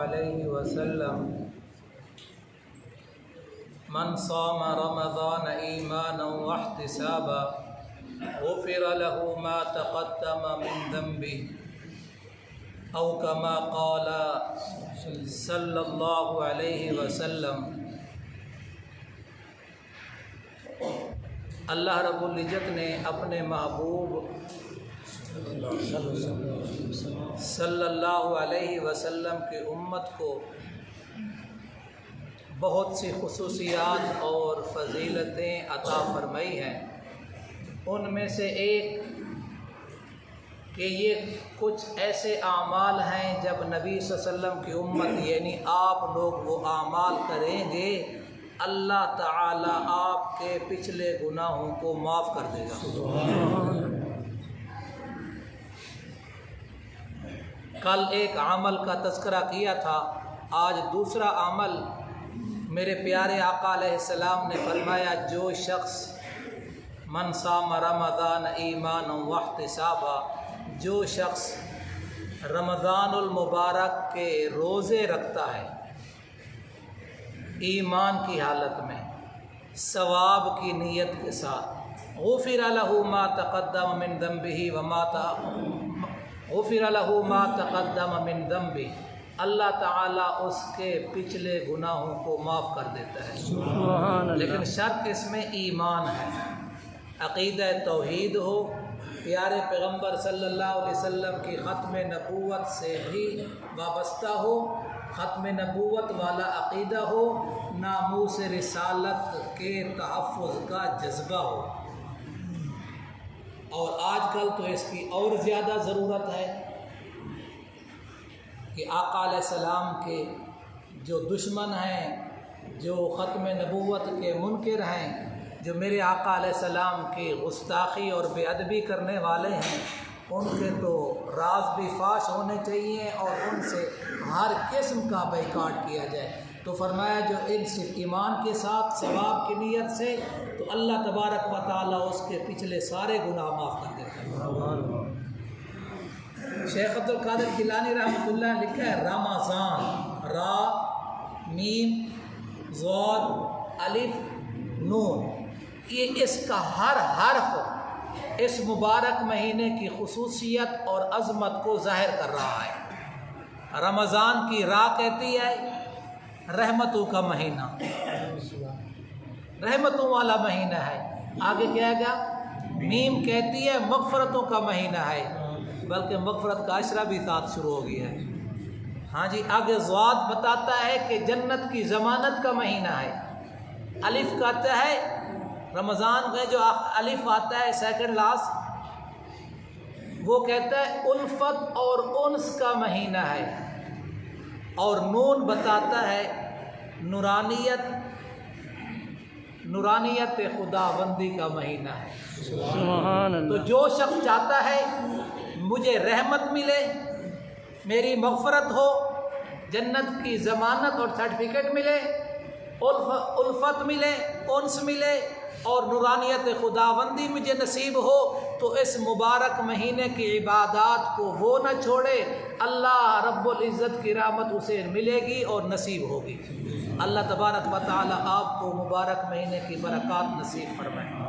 अलैहि वसल्लम मन साम रमज़ान ईमानन वहतिसाबन गुफ़िर लहु मा तक़द्दम मिन ज़ंबिही औ कमा क़ाल सल्लल्लाहु अलैहि वसल्लम। अल्लाह रब्बुल इज़्ज़त ने अपने महबूब सल्लल्लाहु अलैहि वसल्लम की उम्मत को बहुत सी खुसूसियात और फ़ज़ीलतें अता फ़रमाई हैं। उनमें से एक कि ये कुछ ऐसे आमाल हैं जब नबी सल्लल्लाहु अलैहि वसल्लम की उम्मत यानी आप लोग वो आमाल करेंगे, अल्लाह ताला आपके पिछले गुनाहों को माफ़ कर देगा। कल एक अमल का तज़किरा किया था, आज दूसरा अमल मेरे प्यारे आका अलैहिस्सलाम ने फरमाया, जो शख्स मन साम रमज़ान ईमानन वहतिसाबा, जो शख्स रमज़ानुल मुबारक के रोज़े रखता है ईमान की हालत में सवाब की नीयत के साथ, गुफ़िर लहु मा तक़द्दम मिन ज़ंबिही व मा गुफ़िर लहु मा तक़द्दम मिन ज़ंबिही, अल्लाह ताला उसके पिछले गुनाहों को माफ़ कर देता है। लेकिन शर्त इसमें ईमान है, अक़ीदा तौहीद हो, प्यारे पैगम्बर सल्लल्लाहु अलैहि वसल्लम की ख़त्म नबूवत से भी वाबस्ता हो, ख़त्म नबूवत वाला अक़ीदा हो, नामूस रिसालत के तहफ़्फ़ुज़ का जज्बा हो। और आजकल तो इसकी और ज़्यादा ज़रूरत है कि आका अलैहिस्सलाम के जो दुश्मन हैं, जो ख़त्म नबूवत के मुनकिर हैं, जो मेरे आका अलैहिस्सलाम की गुस्ताखी और बेअदबी करने वाले हैं, उनके तो राज भी फाश होने चाहिए और उनसे हर किस्म का बैकाट किया जाए। तो फरमाया जो इन सिर्फ ईमान के साथ सवाब की नीयत से, तो अल्लाह तबारक व तआला उसके पिछले सारे गुनाह माफ़ कर देता है। शेख अब्दुल कादिर जिलानी रहमतुल्लाह लिखा है, रमज़ान रा मीम ज़ाद अलिफ नून, ये इसका हर हर्फ इस मुबारक महीने की खुसूसियत और अज़मत को ज़ाहिर कर रहा है। रमज़ान की रा कहती है रहमतों का महीना, रहमतों वाला महीना है। आगे क्या आएगा? मीम कहती है मग़फ़रतों का महीना है, बल्कि मग़फ़रत का अशरा भी साथ शुरू हो गया है। हाँ जी, आगे ज़ाद बताता है कि जन्नत की ज़मानत का महीना है। अलिफ कहता है रमज़ान में जो अलिफ आता है सेकंड लास्ट, वो कहता है उल्फत और उन्स का महीना है। और नून बताता है नूरानियत खुदाबंदी का महीना है। तो जो शख्स चाहता है मुझे रहमत मिले, मेरी मग़फ़रत हो, जन्नत की ज़मानत और सर्टिफिकेट मिले, उल्फत मिले, उन्स मिले और नूरानियत खुदाबंदी मुझे नसीब हो, तो इस मुबारक महीने की इबादत को वो न छोड़े, अल्लाह रब्बुल इज़्ज़त की रहमत उसे मिलेगी और नसीब होगी। अल्लाह तबारक व तआला आपको मुबारक महीने की बरक़ात नसीब फरमाए।